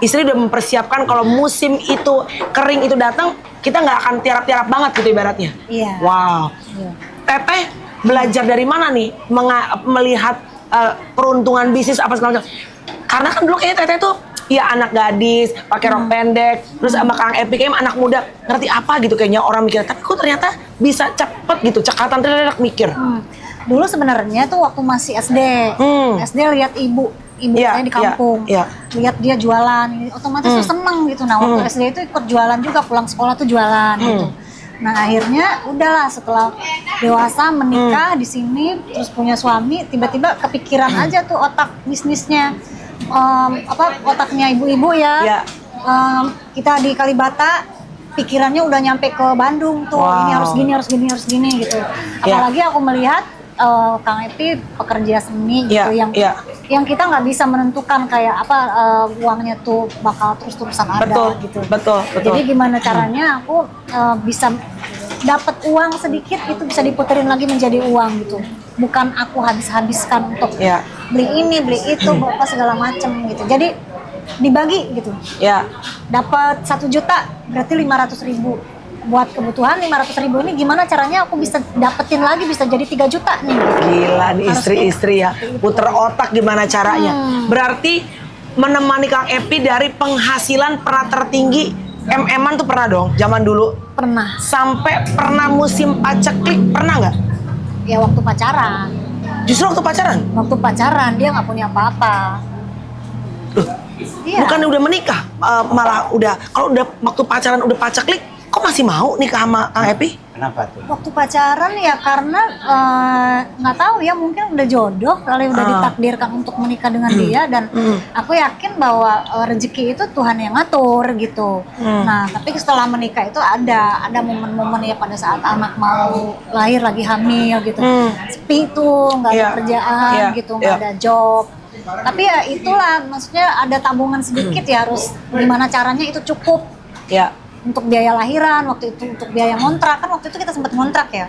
istri udah mempersiapkan kalau musim itu kering itu datang, kita nggak akan tiarap-tiarap banget gitu ibaratnya. Iya. Wow. Iya. Teteh belajar dari mana nih melihat peruntungan bisnis apa segala macam? Karena kan dulu kayaknya Teteh tuh ya anak gadis, pakai rok pendek, terus sama Kang Epi kayaknya anak muda ngerti apa gitu kayaknya orang mikir. Tapi kok ternyata bisa cepet gitu, cekatan terus mikir. Dulu sebenarnya tuh waktu masih SD, SD lihat ibu saya di kampung, lihat dia jualan, otomatis tuh seneng gitu. Nah waktu SD itu ikut jualan juga, pulang sekolah tuh jualan gitu. Nah akhirnya udahlah setelah dewasa menikah di sini, terus punya suami, tiba-tiba kepikiran aja tuh otak bisnisnya, otaknya ibu-ibu ya. Kita di Kalibata. Pikirannya udah nyampe ke Bandung tuh, ini harus gini gitu. Apalagi aku melihat Kang Epi pekerja seni gitu, yang kita nggak bisa menentukan kayak apa uangnya tuh bakal terus-terusan ada gitu. Betul. Jadi gimana caranya aku bisa dapat uang sedikit itu bisa diputerin lagi menjadi uang gitu. Bukan aku habiskan untuk beli ini, beli itu, apa segala macem gitu. Jadi dibagi gitu. Dapat 1 juta berarti 500.000 buat kebutuhan. 500.000 ini gimana caranya aku bisa dapetin lagi bisa jadi 3 juta nih. Gila nih istri-istri ya, puter otak gimana caranya. Berarti menemani Kang Epi dari penghasilan pernah tertinggi MM-an tuh pernah dong zaman dulu? Pernah. Sampai pernah musim paceklik pernah nggak? Ya waktu pacaran. Justru waktu pacaran? Waktu pacaran dia nggak punya apa-apa. Bukannya udah menikah, malah udah kalau udah waktu pacaran udah paceklik, kok masih mau nikah sama Kang Epi? Kenapa tuh? Waktu pacaran ya karena nggak tahu ya, mungkin udah jodoh kali, udah ditakdirkan untuk menikah dengan dia, dan aku yakin bahwa rezeki itu Tuhan yang ngatur gitu. Nah tapi setelah menikah itu ada momen-momen ya pada saat anak mau lahir lagi hamil gitu, sepi tuh, nggak ada kerjaan gitu, nggak ada job. Tapi ya itulah, maksudnya ada tabungan sedikit ya, harus gimana caranya itu cukup untuk biaya lahiran, waktu itu untuk biaya ngontrak, kan waktu itu kita sempat ngontrak ya,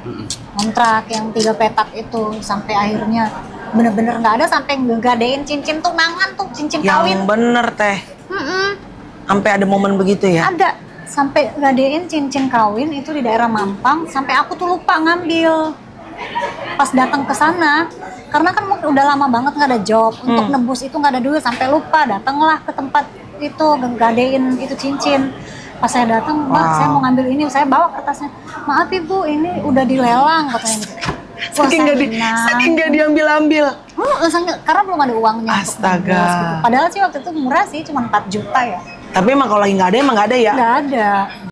ngontrak yang 3 petak itu, sampai akhirnya bener-bener nggak ada, sampai ngegadein cincin tunangan tuh, cincin kawin. Yang bener Teh. Sampai ada momen begitu ya? Ada, sampai gadein cincin kawin itu di daerah Mampang, sampai aku tuh lupa ngambil pas datang ke sana. Karena kan udah lama banget nggak ada job, untuk nebus itu nggak ada duit, sampai lupa. Datanglah ke tempat itu, gadein itu cincin. Pas saya datang, Mbak, saya mau ngambil ini, saya bawa kertasnya. Maaf Ibu, ini udah dilelang katanya gitu. Saking nggak diambil-ambil. Karena belum ada uangnya. Astaga. Gitu. Padahal sih waktu itu murah sih, cuma 4 juta ya. Tapi emang kalau lagi nggak ada, emang nggak ada ya? Nggak ada.